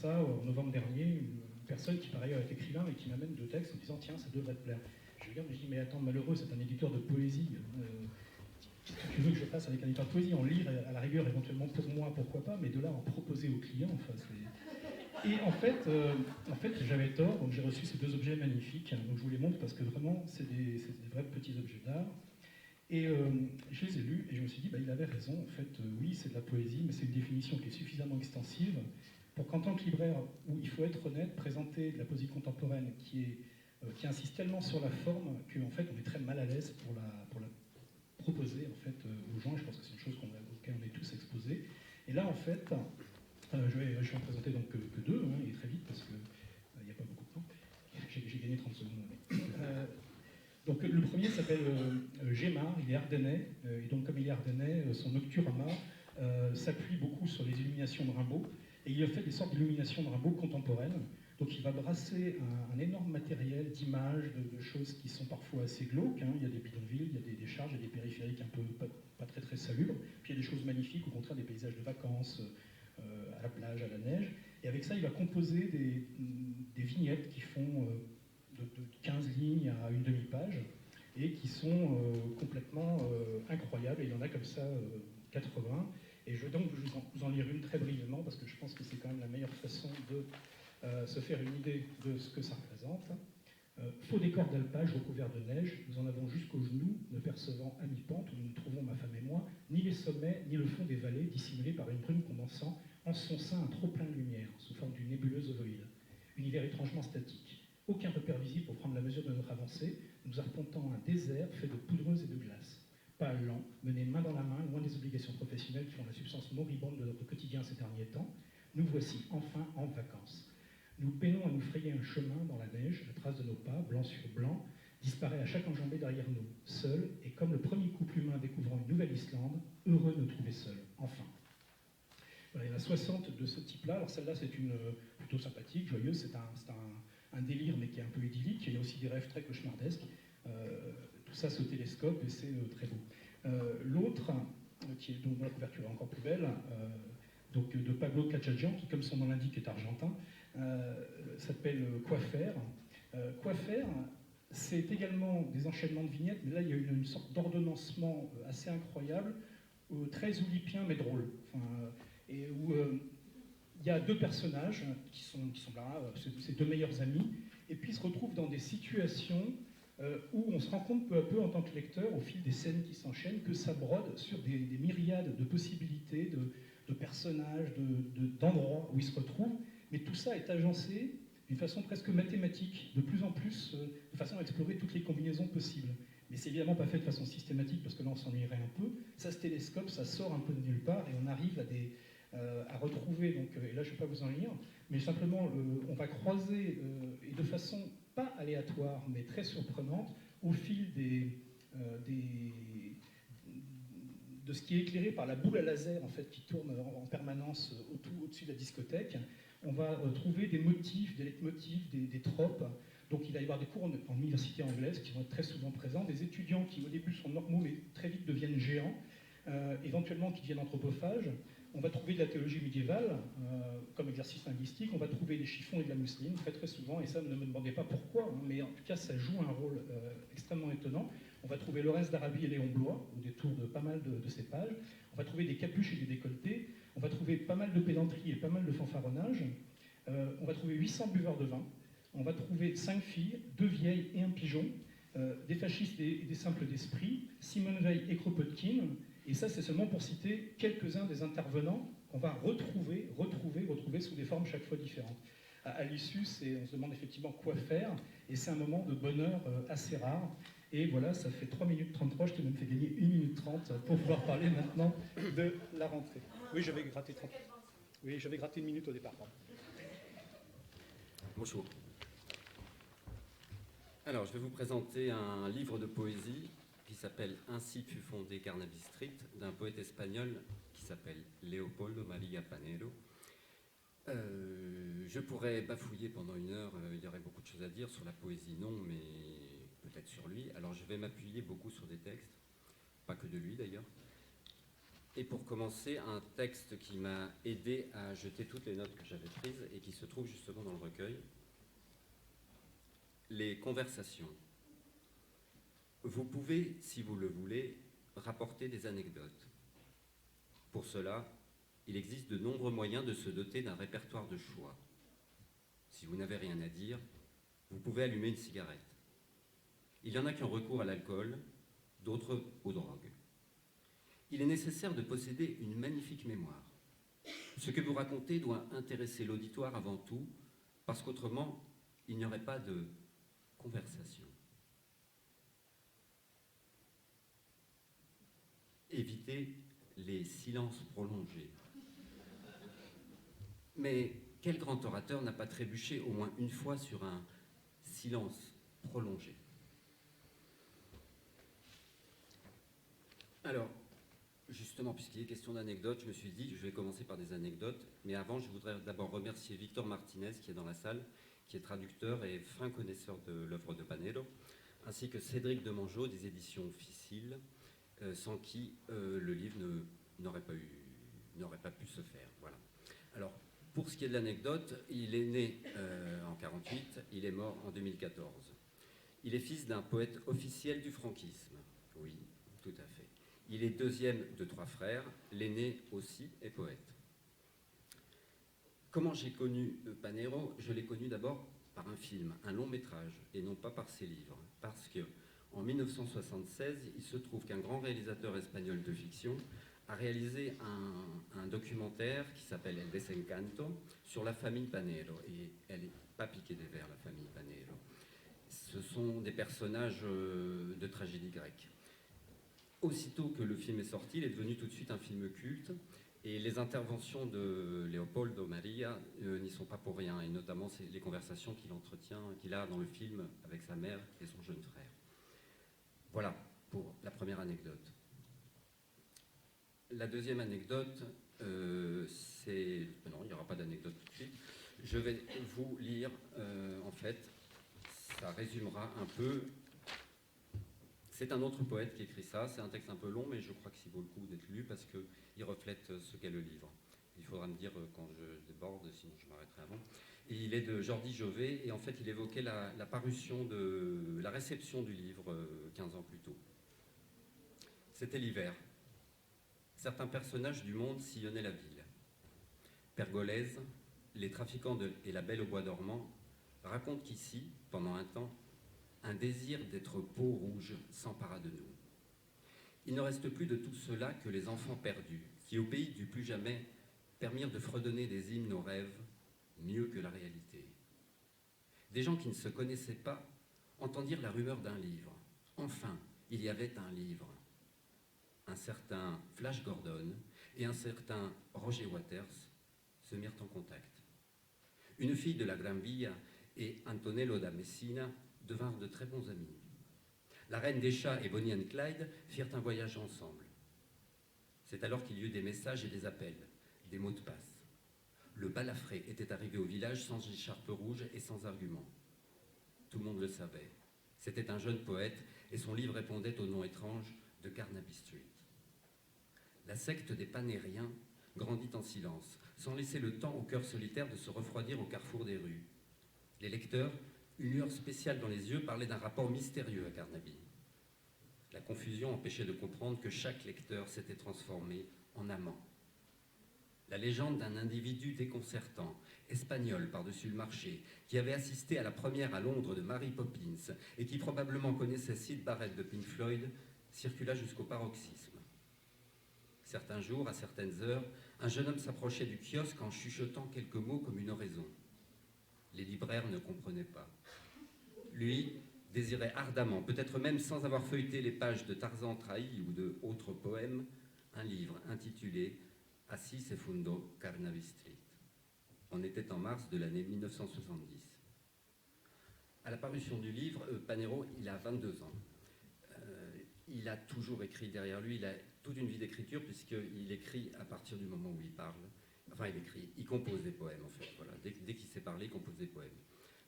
ça, en novembre dernier, une personne qui par ailleurs est écrivain et qui m'amène 2 textes en disant tiens, ça devrait te plaire. Je regarde et je dis mais attends, malheureux, c'est un éditeur de poésie. Qu'est-ce que tu veux que je fasse avec un éditeur de poésie? En lire à la rigueur éventuellement pour moi, pourquoi pas, mais de là en proposer aux clients, enfin c'est... Et en fait j'avais tort, donc j'ai reçu ces 2 objets magnifiques, donc je vous les montre parce que vraiment c'est des vrais petits objets d'art. Et je les ai lus et je me suis dit, bah, il avait raison, en fait, oui, c'est de la poésie, mais c'est une définition qui est suffisamment extensive pour qu'en tant que libraire, où il faut être honnête, présenter de la poésie contemporaine qui insiste tellement sur la forme qu'en fait on est très mal à l'aise pour la proposer en fait, aux gens, et je pense que c'est une chose auquel on est tous exposés. Et là, en fait, je vais en présenter donc que 2, hein, et très vite, parce qu'il n'y a pas beaucoup de temps. J'ai gagné 30 secondes. Donc le premier s'appelle Gémard, il est ardennais, et donc comme il est ardennais, son Nocturama s'appuie beaucoup sur les illuminations de Rimbaud, et il a fait des sortes d'illuminations de Rimbaud contemporaines. Donc il va brasser un énorme matériel d'images, de choses qui sont parfois assez glauques, hein. Il y a des bidonvilles, il y a des charges, il y a des périphériques un peu pas très très salubres, puis il y a des choses magnifiques, au contraire des paysages de vacances, à la plage, à la neige, et avec ça il va composer des vignettes qui font... de 15 lignes à une demi-page, et qui sont complètement incroyables, et il y en a comme ça 80, et je vais donc vous en lire une très brièvement, parce que je pense que c'est quand même la meilleure façon de se faire une idée de ce que ça représente. Faux décor d'alpage recouvert de neige, nous en avons jusqu'aux genoux, ne percevant à mi-pente, où nous trouvons ma femme et moi, ni les sommets, ni le fond des vallées, dissimulés par une brume condensant, en son sein un trop-plein de lumière, sous forme d'une nébuleuse ovoïde. Univers étrangement statique. Aucun repère visible pour prendre la mesure de notre avancée, nous arpentons un désert fait de poudreuse et de glace. Pas lent, mené main dans la main, loin des obligations professionnelles qui font la substance moribonde de notre quotidien ces derniers temps, nous voici enfin en vacances. Nous peinons à nous frayer un chemin dans la neige, la trace de nos pas, blanc sur blanc, disparaît à chaque enjambée derrière nous, seul, et comme le premier couple humain découvrant une nouvelle Islande, heureux de nous trouver seuls, enfin. Voilà, il y en a 60 de ce type-là. Alors celle-là, c'est une plutôt sympathique, joyeuse, c'est un délire, mais qui est un peu idyllique. Il y a aussi des rêves très cauchemardesques. Tout ça se télescope et c'est très beau. L'autre, dont la couverture est encore plus belle, donc de Pablo Cachadjian, qui, comme son nom l'indique, est argentin, s'appelle Quoi faire. Quoi faire, c'est également des enchaînements de vignettes, mais là, il y a une sorte d'ordonnancement assez incroyable, très oulipien, mais drôle. Enfin, et où il y a 2 personnages qui sont là, ces 2 meilleurs amis, et puis ils se retrouvent dans des situations où on se rend compte peu à peu en tant que lecteur, au fil des scènes qui s'enchaînent, que ça brode sur des myriades de possibilités, de personnages, d'endroits où ils se retrouvent, mais tout ça est agencé d'une façon presque mathématique, de plus en plus, de façon à explorer toutes les combinaisons possibles. Mais c'est évidemment pas fait de façon systématique, parce que là on s'ennuierait un peu, ça se télescope, ça sort un peu de nulle part, et on arrive à retrouver, donc, et là je ne vais pas vous en lire, mais simplement on va croiser, et de façon pas aléatoire, mais très surprenante, au fil de ce qui est éclairé par la boule à laser en fait, qui tourne en permanence au-dessus de la discothèque, on va trouver des motifs, des leitmotifs, des tropes. Donc il va y avoir des cours en université anglaise qui vont être très souvent présents, des étudiants qui au début sont normaux mais très vite deviennent géants, éventuellement qui deviennent anthropophages. On va trouver de la théologie médiévale comme exercice linguistique, on va trouver des chiffons et de la mousseline très très souvent, et ça ne me demandez pas pourquoi, hein, mais en tout cas ça joue un rôle extrêmement étonnant. On va trouver Laurens d'Arabie et Léon Blois, au détour de pas mal de ces pages. On va trouver des capuches et des décolletés. On va trouver pas mal de pédanterie et pas mal de fanfaronnage. On va trouver 800 buveurs de vin. On va trouver 5 filles, 2 vieilles et un pigeon, des fascistes et des simples d'esprit, Simone Veil et Kropotkin. Et ça, c'est seulement pour citer quelques-uns des intervenants qu'on va retrouver sous des formes chaque fois différentes. À l'issue, on se demande effectivement quoi faire, et c'est un moment de bonheur assez rare. Et voilà, ça fait 3 minutes 33, je t'ai même fait gagner 1 minute 30 pour pouvoir parler maintenant de la rentrée. Oui, j'avais gratté 30. Oui, j'avais gratté 1 minute au départ. Bonjour. Alors, je vais vous présenter un livre de poésie qui s'appelle « Ainsi fut fondé Carnaby Street » d'un poète espagnol qui s'appelle Leopoldo María Panero. Je pourrais bafouiller pendant 1 heure, il y aurait beaucoup de choses à dire sur la poésie, non, mais peut-être sur lui. Alors je vais m'appuyer beaucoup sur des textes, pas que de lui d'ailleurs. Et pour commencer, un texte qui m'a aidé à jeter toutes les notes que j'avais prises et qui se trouve justement dans le recueil. Les conversations. Vous pouvez, si vous le voulez, rapporter des anecdotes. Pour cela, il existe de nombreux moyens de se doter d'un répertoire de choix. Si vous n'avez rien à dire, vous pouvez allumer une cigarette. Il y en a qui ont recours à l'alcool, d'autres aux drogues. Il est nécessaire de posséder une magnifique mémoire. Ce que vous racontez doit intéresser l'auditoire avant tout, parce qu'autrement, il n'y aurait pas de conversation. Évitez les silences prolongés. Mais quel grand orateur n'a pas trébuché au moins une fois sur un silence prolongé? Alors, justement, puisqu'il est question d'anecdotes, je me suis dit, je vais commencer par des anecdotes, mais avant, je voudrais d'abord remercier Victor Martinez, qui est dans la salle, qui est traducteur et fin connaisseur de l'œuvre de Panero, ainsi que Cédric Demangeau, des éditions Ficile, sans qui le livre n'aurait pas pu se faire. Voilà. Alors, pour ce qui est de l'anecdote, il est né en 1948, il est mort en 2014. Il est fils d'un poète officiel du franquisme. Oui, tout à fait. Il est deuxième de 3 frères, l'aîné aussi est poète. Comment j'ai connu Panero? Je l'ai connu d'abord par un film, un long métrage, et non pas par ses livres. Parce qu'en 1976, il se trouve qu'un grand réalisateur espagnol de fiction a réalisé un documentaire qui s'appelle El Desencanto sur la famille Panero. Et elle n'est pas piquée des vers, la famille Panero. Ce sont des personnages de tragédie grecque. Aussitôt que le film est sorti, il est devenu tout de suite un film culte. Et les interventions de Leopoldo Maria n'y sont pas pour rien, et notamment les conversations qu'il a dans le film avec sa mère et son jeune frère. Voilà pour la première anecdote. La deuxième anecdote, c'est... Non, il n'y aura pas d'anecdote tout de suite. Je vais vous lire, en fait, ça résumera un peu... C'est un autre poète qui écrit ça, c'est un texte un peu long, mais je crois que ça vaut le coup d'être lu parce qu'il reflète ce qu'est le livre. Il faudra me dire quand je déborde, sinon je m'arrêterai avant. Et il est de Jordi Jovet, et en fait il évoquait la parution de la réception du livre 15 ans plus tôt. C'était l'hiver. Certains personnages du monde sillonnaient la ville. Pergolèse, les trafiquants et la Belle au bois dormant racontent qu'ici, pendant un temps, un désir d'être peau rouge s'empara de nous. Il ne reste plus de tout cela que les enfants perdus, qui au pays du plus jamais permirent de fredonner des hymnes aux rêves mieux que la réalité. Des gens qui ne se connaissaient pas entendirent la rumeur d'un livre. Enfin, il y avait un livre. Un certain Flash Gordon et un certain Roger Waters se mirent en contact. Une fille de la Gran Via et Antonello da Messina devinrent de très bons amis. La Reine des Chats et Bonnie and Clyde firent un voyage ensemble. C'est alors qu'il y eut des messages et des appels, des mots de passe. Le balafré était arrivé au village sans écharpe rouge et sans argument. Tout le monde le savait. C'était un jeune poète et son livre répondait au nom étrange de Carnaby Street. La secte des Panériens grandit en silence, sans laisser le temps au cœur solitaire de se refroidir au carrefour des rues. Les lecteurs, une lueur spéciale dans les yeux, parlaient d'un rapport mystérieux à Carnaby. La confusion empêchait de comprendre que chaque lecteur s'était transformé en amant. La légende d'un individu déconcertant, espagnol par-dessus le marché, qui avait assisté à la première à Londres de Mary Poppins et qui probablement connaissait Syd Barrett de Pink Floyd, circula jusqu'au paroxysme. Certains jours, à certaines heures, un jeune homme s'approchait du kiosque en chuchotant quelques mots comme une oraison. Les libraires ne comprenaient pas. Lui désirait ardemment, peut-être même sans avoir feuilleté les pages de Tarzan trahi ou de autres poèmes, un livre intitulé Assis e fundo Carnaby Street. On était en mars de l'année 1970. À la parution du livre, Panero, il a 22 ans. Il a toujours écrit derrière lui, il a toute une vie d'écriture puisqu'il écrit à partir du moment où il parle. Enfin, il compose des poèmes en fait. Voilà. Dès qu'il sait parler, il compose des poèmes.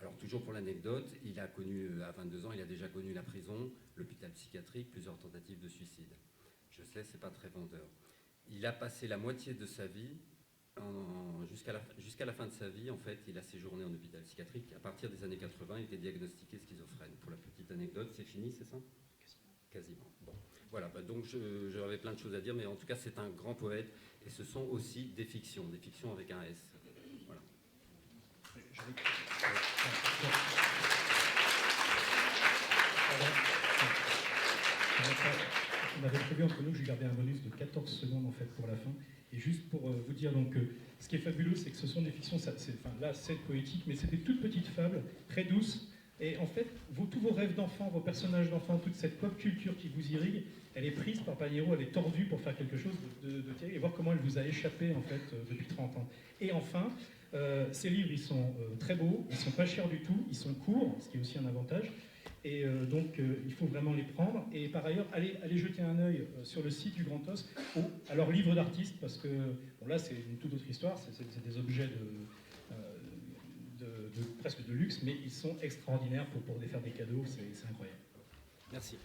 Alors toujours pour l'anecdote, il a connu, à 22 ans, il a déjà connu la prison, l'hôpital psychiatrique, plusieurs tentatives de suicide. Je sais, c'est pas très vendeur. Il a passé la moitié de sa vie, jusqu'à la fin de sa vie, en fait, il a séjourné en hôpital psychiatrique. À partir des années 80, il était diagnostiqué schizophrène. Pour la petite anecdote, c'est fini, c'est ça? Quasiment. Bon. Voilà, donc j'avais plein de choses à dire, mais en tout cas, c'est un grand poète, et ce sont aussi des fictions avec un S. Voilà. On avait prévu entre nous que je gardais un bonus de 14 secondes en fait pour la fin. Et juste pour vous dire donc, ce qui est fabuleux, c'est que ce sont des fictions, là c'est poétique, mais c'est des toutes petites fables, très douces. Et en fait, tous vos rêves d'enfants, vos personnages d'enfants, toute cette pop culture qui vous irrigue, elle est prise par Pagnero, elle est tordue pour faire quelque chose de terrible, et voir comment elle vous a échappé en fait depuis 30 ans. Et enfin, ces livres, ils sont très beaux, ils sont pas chers du tout, ils sont courts, ce qui est aussi un avantage. Et donc, il faut vraiment les prendre. Et par ailleurs, allez jeter un œil sur le site du Grand Os à leurs livres d'artistes, parce que bon, là, c'est une toute autre histoire. C'est des objets presque de luxe, mais ils sont extraordinaires pour faire des cadeaux. C'est incroyable. Merci.